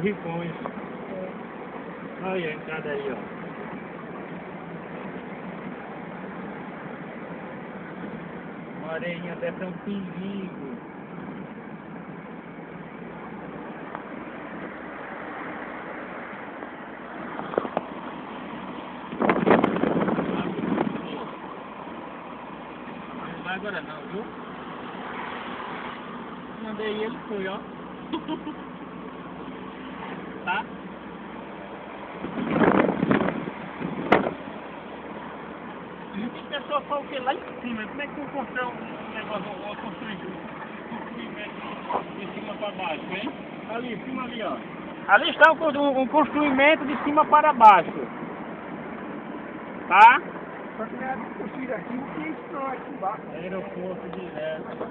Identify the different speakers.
Speaker 1: Ripões. Olha a entrada aí, ó. Uma areinha dessa é um perigo. Não vai agora não, viu? Mandei ele, foi, ó. Tá? Muitas pessoas falam que lá em cima, como é que tu construiu um negócio, ou construir de cima para baixo, hein? Ali, em cima ali, ó. Ali está um construimento de cima para baixo. Tá?
Speaker 2: Só que não é construir aqui, o que é isso aqui embaixo?
Speaker 1: Aeroporto direto.